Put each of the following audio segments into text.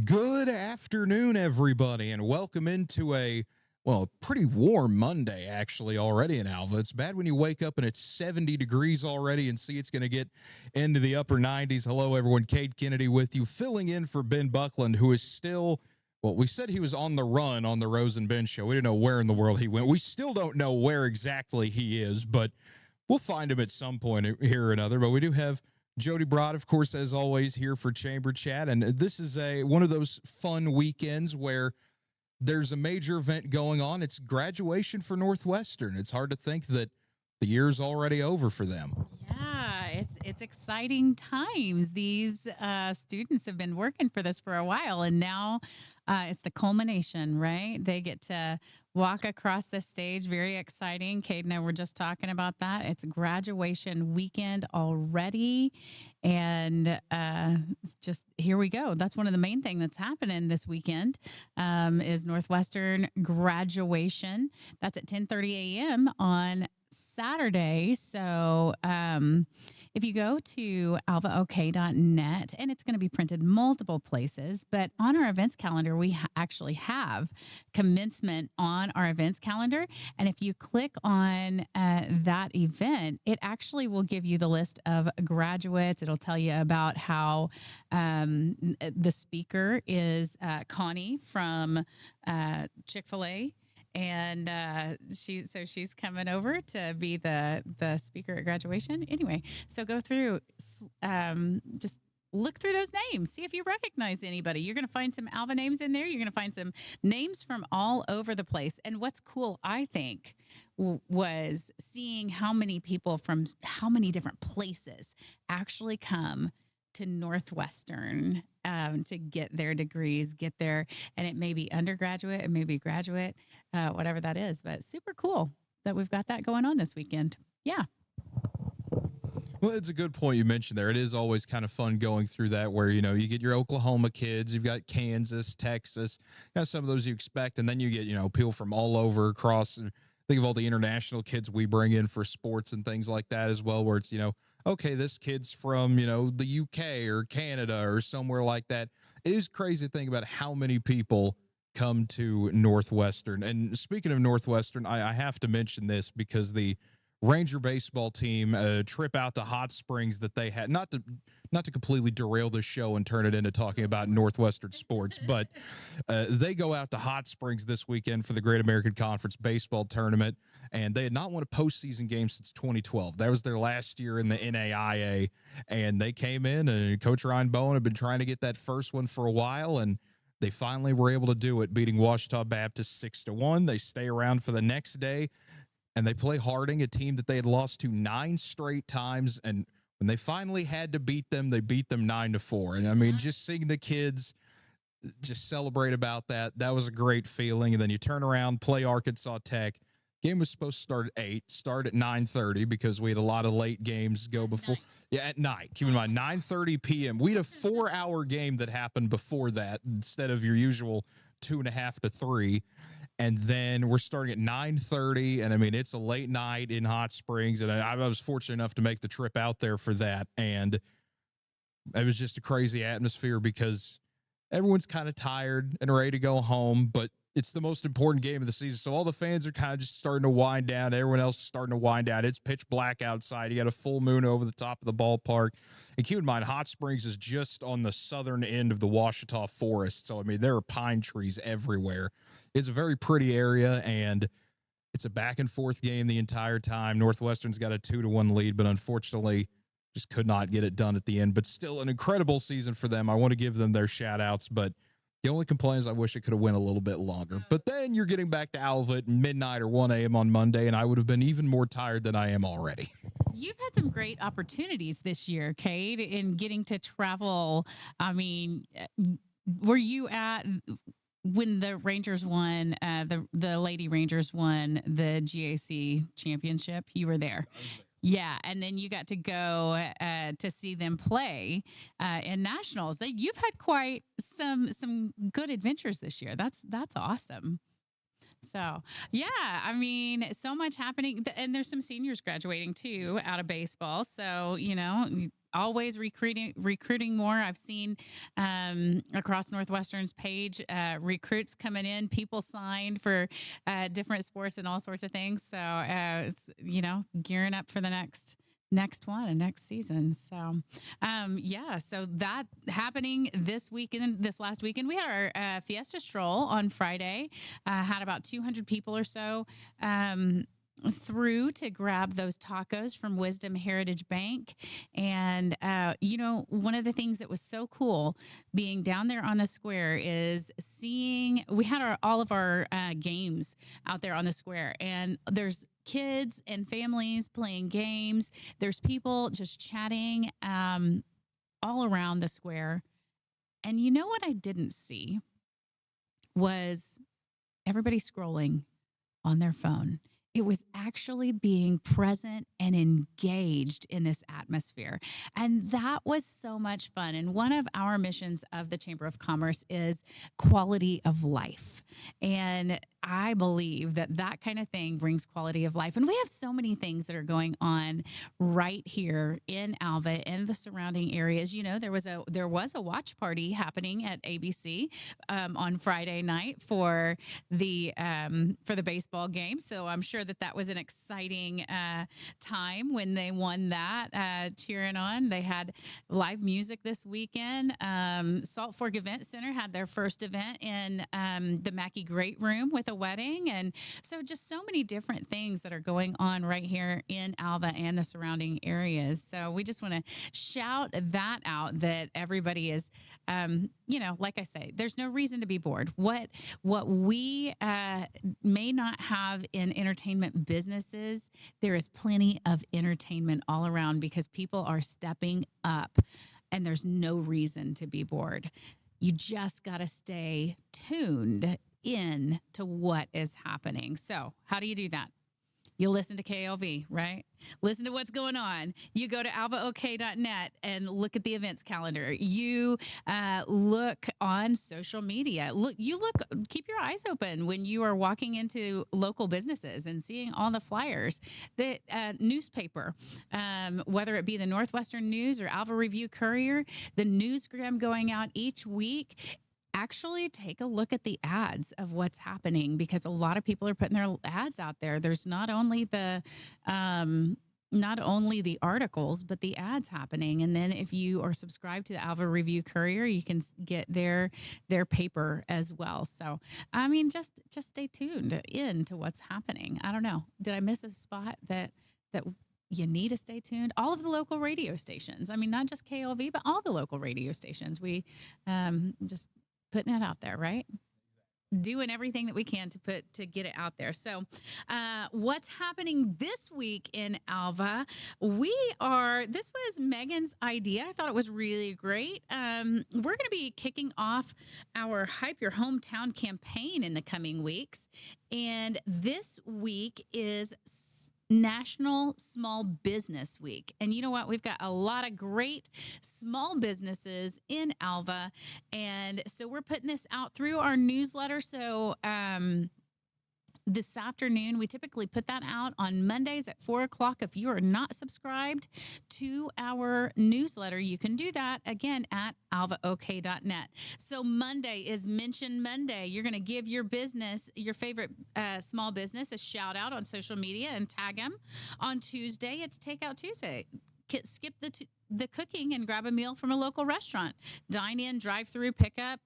Good afternoon, everybody, and welcome into pretty warm Monday, actually, already in Alva. It's bad when you wake up and it's 70 degrees already and see it's going to get into the upper 90s. Hello, everyone. Cade Kennedy with you, filling in for Ben Buckland, who is still, we said he was on the run on the Rose and Ben show. We didn't know where in the world he went. We still don't know where exactly he is, but we'll find him at some point here or another. But we do have Jody Broad, of course, as always, here for Chamber Chat. And this is one of those fun weekends where there's a major event going on. It's graduation for Northwestern. It's hard to think that the year's already over for them. Yeah, it's exciting times. These students have been working for this for a while, and now it's the culmination, right? They get to walk across the stage. Very exciting. Kate and I were just talking about that. It's graduation weekend already, and it's just here we go. That's one of the main thing that's happening this weekend is Northwestern graduation. That's at 10:30 a.m. on Saturday. So if you go to alvaok.net, and it's going to be printed multiple places, but on our events calendar, we actually have commencement on our events calendar. And if you click on that event, it actually will give you the list of graduates. It'll tell you about how the speaker is Connie from Chick-fil-A, and she's coming over to be the speaker at graduation. Anyway, so go through, just look through those names, see if you recognize anybody. You're going to find some Alva names in there. You're going to find some names from all over the place. And what's cool, I think, was seeing how many people from how many different places actually come to Northwestern to get their degrees, get their, and it may be undergraduate, it may be graduate, whatever that is. But super cool that we've got that going on this weekend. Yeah. Well, it's a good point you mentioned there. It is always kind of fun going through that where, you get your Oklahoma kids, you've got Kansas, Texas, some of those you expect. And then you get, people from all over across. Think of all the international kids we bring in for sports and things like that as well, where it's, okay, this kid's from, the UK or Canada or somewhere like that. It is crazy to think about how many people come to Northwestern. And speaking of Northwestern, I have to mention this because the Ranger baseball team trip out to Hot Springs that they had, not to completely derail the show and turn it into talking about Northwestern sports, but they go out to Hot Springs this weekend for the Great American Conference baseball tournament, and they had not won a postseason game since 2012. That was their last year in the NAIA, and they came in, and Coach Ryan Bowen had been trying to get that first one for a while, and they finally were able to do it, beating Ouachita Baptist 6-1. They stay around for the next day, and they play Harding, a team that they had lost to 9 straight times. And when they finally had to beat them, they beat them 9-4. And I mean, just seeing the kids just celebrate about that, that was a great feeling. And then you turn around, play Arkansas Tech. Game was supposed to start at 8, start at 9:30 because we had a lot of late games go before. Yeah, at night. Keep in mind, 9:30 p.m. We had a 4-hour game that happened before that instead of your usual 2.5 to 3. And then we're starting at 9:30, and I mean it's a late night in Hot Springs, and I was fortunate enough to make the trip out there for that, and it was just a crazy atmosphere because everyone's kind of tired and ready to go home, but it's the most important game of the season. So all the fans are kind of just starting to wind down. Everyone else is starting to wind down. It's pitch black outside. You got a full moon over the top of the ballpark. And keep in mind, Hot Springs is just on the southern end of the Ouachita Forest. So, I mean, there are pine trees everywhere. It's a very pretty area, and it's a back and forth game the entire time. Northwestern's got a 2-1 lead, but unfortunately just could not get it done at the end. But still an incredible season for them. I want to give them their shout outs, but the only complaint is I wish it could have went a little bit longer. But then you're getting back to Alva at midnight or 1 a.m. on Monday, and I would have been even more tired than I am already. You've had some great opportunities this year, Kate, in getting to travel. I mean, were you at when the Rangers won, the Lady Rangers won the GAC championship? You were there. Yeah, and then you got to go to see them play in nationals. You've had quite some good adventures this year. That's awesome. So, yeah, I mean, so much happening. And there's some seniors graduating too out of baseball. So, always recruiting more. I've seen across Northwestern's page recruits coming in, people signed for different sports and all sorts of things. So it's gearing up for the next one and next season. So yeah, so that happening this weekend, this last weekend, we had our Fiesta Stroll on Friday. Had about 200 people or so. Through to grab those tacos from Wisdom Heritage Bank. And, one of the things that was so cool being down there on the square is seeing, we had all of our games out there on the square, and there's kids and families playing games. There's people just chatting all around the square. And you know what I didn't see was everybody scrolling on their phone. It was actually being present and engaged in this atmosphere. And that was so much fun. And one of our missions of the Chamber of Commerce is quality of life. And I believe that that kind of thing brings quality of life. And we have so many things that are going on right here in Alva and the surrounding areas. There was a watch party happening at ABC on Friday night for the baseball game. So I'm sure that was an exciting time when they won that. Cheering on, they had live music this weekend. Salt Fork Event Center had their first event in the Mackey Great Room with a wedding, and so just so many different things that are going on right here in Alva and the surrounding areas. So we just want to shout that out, that everybody is, like I say, there's no reason to be bored. What we may not have in entertainment businesses, there is plenty of entertainment all around because people are stepping up, and there's no reason to be bored. You just got to stay tuned in to what is happening. So, how do you do that? You listen to KLV, right? Listen to what's going on. You go to alvaok.net and look at the events calendar. You look on social media. Keep your eyes open when you are walking into local businesses and seeing all the flyers. The newspaper, whether it be the Northwestern News or Alva Review Courier, the newsgram going out each week. Actually take a look at the ads of what's happening, because a lot of people are putting their ads out there. There's not only the articles, but the ads happening. And then if you are subscribed to the Alva Review Courier, you can get their paper as well. So, I mean, just stay tuned in to what's happening. I don't know. Did I miss a spot that you need to stay tuned? All of the local radio stations. I mean, not just KLV, but all the local radio stations. We just putting it out there, right? Doing everything that we can to get it out there. So, what's happening this week in Alva? This was Megan's idea. I thought it was really great. We're going to be kicking off our Hype Your Hometown campaign in the coming weeks, and this week is National Small Business Week. And you know what? We've got a lot of great small businesses in Alva. And so we're putting this out through our newsletter. So, this afternoon, we typically put that out on Mondays at 4 o'clock. If you are not subscribed to our newsletter, you can do that again at alvaok.net. So Monday is Mention Monday. You're going to give your business, your favorite small business, a shout out on social media and tag them. On Tuesday, it's Takeout Tuesday. Skip the cooking and grab a meal from a local restaurant. Dine in, drive through, pickup,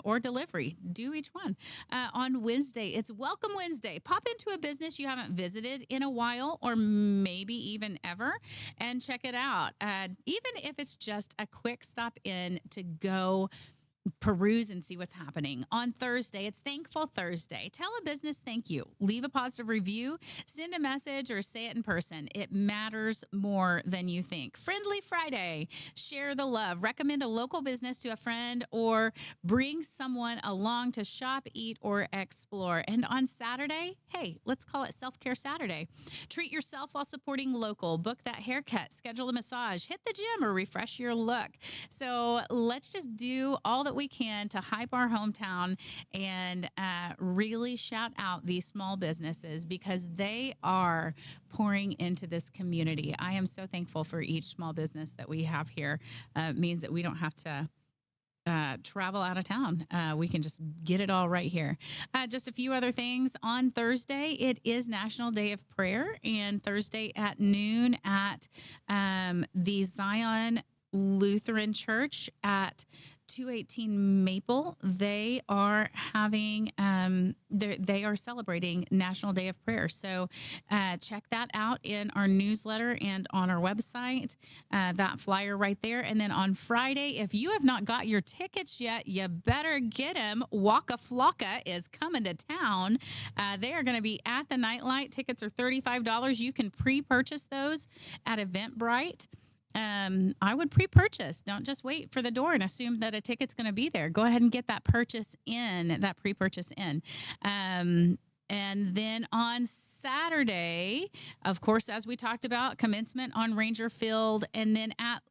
or delivery. Do each one. On Wednesday, it's Welcome Wednesday. Pop into a business you haven't visited in a while, or maybe even ever, and check it out. Even if it's just a quick stop in to go peruse and see what's happening. On Thursday, it's Thankful Thursday. Tell a business thank you. Leave a positive review, send a message, or say it in person. It matters more than you think. Friendly Friday. Share the love. Recommend a local business to a friend, or bring someone along to shop, eat, or explore. And on Saturday, hey, let's call it Self-Care Saturday. Treat yourself while supporting local. Book that haircut, schedule a massage, hit the gym, or refresh your look. So let's just do all that what we can to hype our hometown and really shout out these small businesses because they are pouring into this community. I am so thankful for each small business that we have here. It means that we don't have to travel out of town. We can just get it all right here. Just a few other things. On Thursday, it is National Day of Prayer, and Thursday at noon at the Zion Lutheran Church at 218 Maple, they are having they are celebrating National Day of Prayer. So check that out in our newsletter and on our website. That flyer right there. And then on Friday, if you have not got your tickets yet, you better get them. Waka Flocka is coming to town. They are going to be at the Nightlight. Tickets are $35. You can pre-purchase those at Eventbrite. I would pre-purchase. Don't just wait for the door and assume that a ticket's going to be there. Go ahead and get that purchase in, that pre-purchase in. And then on Saturday, of course, as we talked about, commencement on Ranger Field, and then at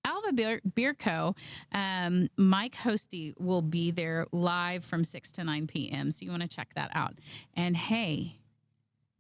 Alva Beer Co., Mike Hosty will be there live from 6 to 9 p.m. So you want to check that out. And hey,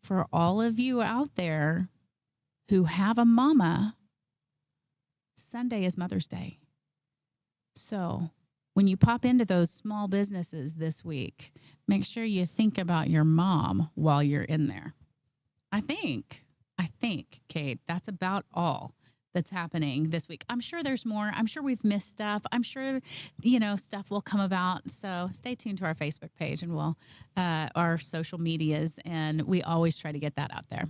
for all of you out there who have a mama, Sunday is Mother's Day. So when you pop into those small businesses this week, make sure you think about your mom while you're in there. I think, Kate, that's about all that's happening this week. I'm sure there's more. I'm sure we've missed stuff. I'm sure, stuff will come about. So stay tuned to our Facebook page and our social medias. And we always try to get that out there.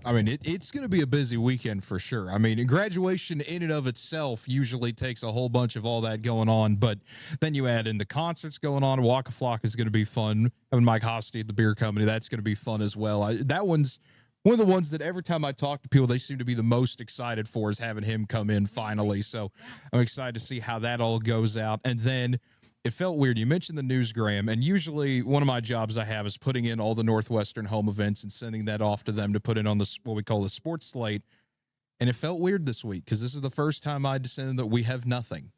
I mean, it's going to be a busy weekend for sure. I mean, graduation in and of itself usually takes a whole bunch of all that going on, but then you add in the concerts going on. Waka Flocka is going to be fun. Having Mike Hosty at the beer company, that's going to be fun as well. That one's one of the ones that every time I talk to people, they seem to be the most excited for is having him come in finally. So I'm excited to see how that all goes out. And then it felt weird. You mentioned the Newsgram, and usually one of my jobs I have is putting in all the Northwestern home events and sending that off to them to put in on what we call the sports slate. And it felt weird this week because this is the first time I decided that we have nothing.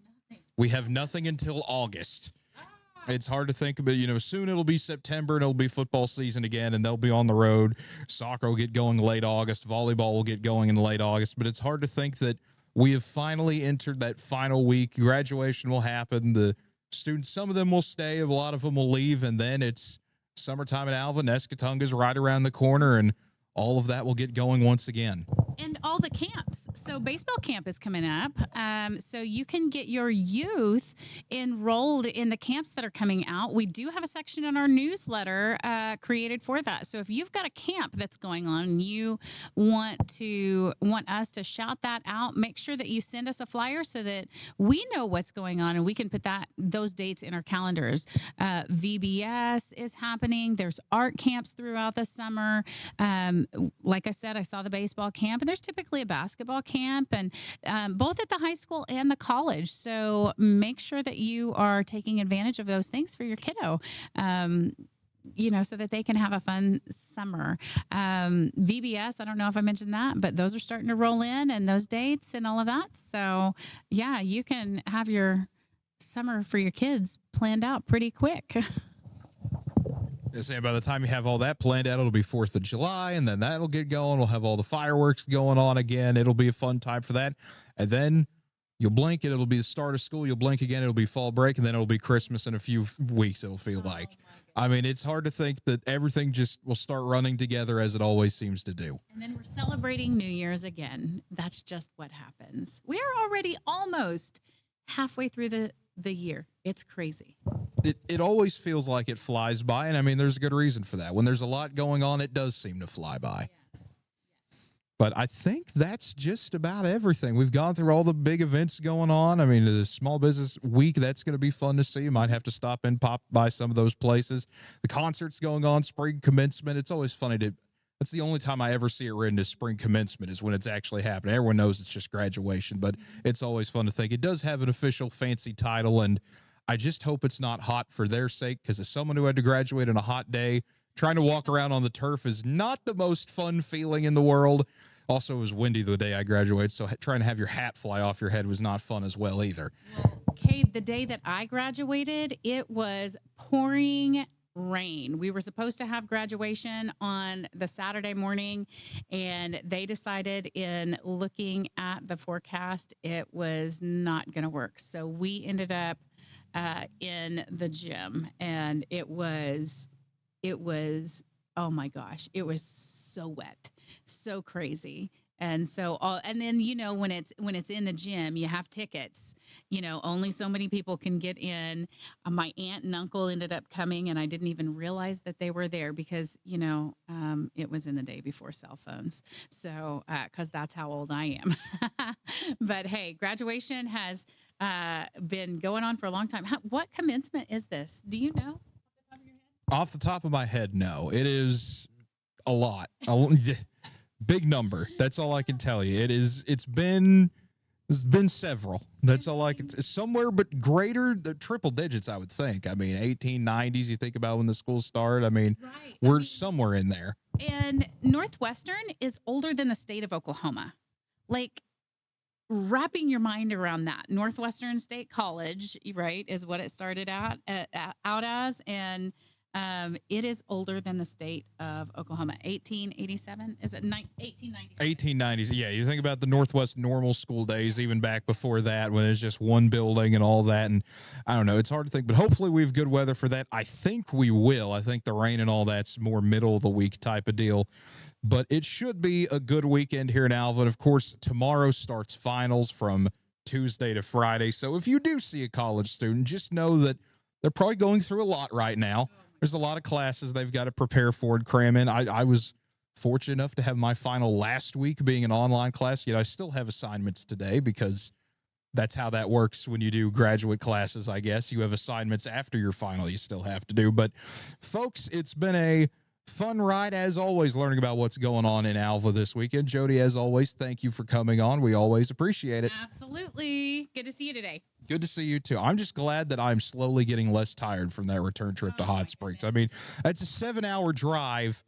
We have nothing until August. It's hard to think about, soon it'll be September and it'll be football season again and they'll be on the road. Soccer will get going late August. Volleyball will get going in late August. But it's hard to think that we have finally entered that final week. Graduation will happen. The students, some of them will stay, a lot of them will leave, and then it's summertime at Alva. Nescatunga's right around the corner, and all of that will get going once again. And all the camps. So baseball camp is coming up. So you can get your youth enrolled in the camps that are coming out. We do have a section in our newsletter created for that. So if you've got a camp that's going on and you want us to shout that out, make sure that you send us a flyer so that we know what's going on and we can put those dates in our calendars. VBS is happening. There's art camps throughout the summer. Like I said, I saw the baseball camp. There's typically a basketball camp, and both at the high school and the college. So make sure that you are taking advantage of those things for your kiddo. So that they can have a fun summer. VBS, I don't know if I mentioned that, but those are starting to roll in and those dates and all of that. So yeah, you can have your summer for your kids planned out pretty quick. Saying by the time you have all that planned out, it'll be 4th of July, and then that'll get going. We'll have all the fireworks going on again. It'll be a fun time for that. And then you'll blink and it'll be the start of school. You'll blink again. It'll be fall break, and then it'll be Christmas in a few weeks, it'll feel like. I mean, it's hard to think that everything just will start running together as it always seems to do. And then we're celebrating New Year's again. That's just what happens. We are already almost halfway through the year. It's crazy. It always feels like it flies by, and I mean, there's a good reason for that. When there's a lot going on, it does seem to fly by. Yes. But I think that's just about everything. We've gone through all the big events going on. I mean, the Small Business Week, that's going to be fun to see. You might have to stop and pop by some of those places. The concerts going on, spring commencement. It's always funny that's the only time I ever see it written as spring commencement is when it's actually happening. Everyone knows it's just graduation, but it's always fun to think. It does have an official fancy title, and I just hope it's not hot for their sake, because as someone who had to graduate on a hot day, trying to walk around on the turf is not the most fun feeling in the world. Also, it was windy the day I graduated, so trying to have your hat fly off your head was not fun as well either. Well, Cade, the day that I graduated, it was pouring rain. We were supposed to have graduation on the Saturday morning, and they decided, in looking at the forecast, it was not going to work. So we ended up in the gym, and it was, oh my gosh, it was so wet, so crazy. And so all, and then, when it's in the gym, you have tickets. Only so many people can get in. My aunt and uncle ended up coming, and I didn't even realize that they were there because it was in the day before cell phones. So because that's how old I am. But hey, graduation has been going on for a long time. What commencement is this? Do you know? Off the top of my head, no. It is a lot. Big number. That's all I can tell you. It's been several. That's all I can. Somewhere, but greater the triple digits, I would think. I mean, 1890s. You think about when the school started. I mean, Right. we're somewhere in there. And Northwestern is older than the state of Oklahoma. Like, wrapping your mind around that. Northwestern State College, right, is what it started out as, and it is older than the state of Oklahoma. 1887, is it 1897? 1890s. Yeah, you think about the Northwest normal school days, even back before that, when it's just one building and all that. And I don't know, it's hard to think, but hopefully we have good weather for that. I think we will. I think the rain and all that's more middle of the week type of deal. But it should be a good weekend here in Alva. And of course, tomorrow starts finals from Tuesday to Friday. So if you do see a college student, just know that they're probably going through a lot right now. There's a lot of classes they've got to prepare for and cram in. I was fortunate enough to have my final last week being an online class, yet I still have assignments today because that's how that works when you do graduate classes, I guess. You have assignments after your final you still have to do. But, folks, it's been a fun ride, as always, learning about what's going on in Alva this weekend. Jody, as always, thank you for coming on. We always appreciate it. Absolutely. Good to see you today. Good to see you, too. I'm just glad that I'm slowly getting less tired from that return trip to Hot Springs. I mean, it's a 7-hour drive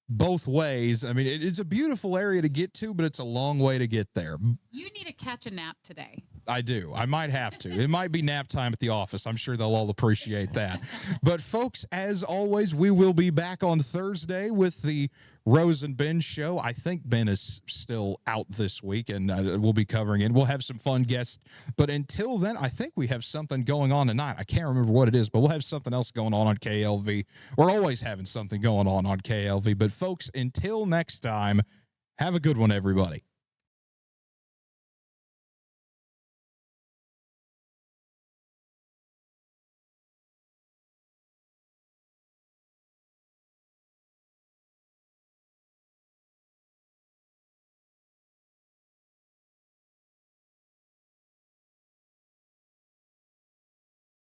both ways. I mean, it's a beautiful area to get to, but it's a long way to get there. You need to catch a nap today. I do. I might have to. It might be nap time at the office. I'm sure they'll all appreciate that. But, folks, as always, we will be back on Thursday with the Rose and Ben show. I think Ben is still out this week, and we'll be covering it. We'll have some fun guests. But until then, I think we have something going on tonight. I can't remember what it is, but we'll have something else going on KLV. We're always having something going on KLV. But, folks, until next time, have a good one, everybody.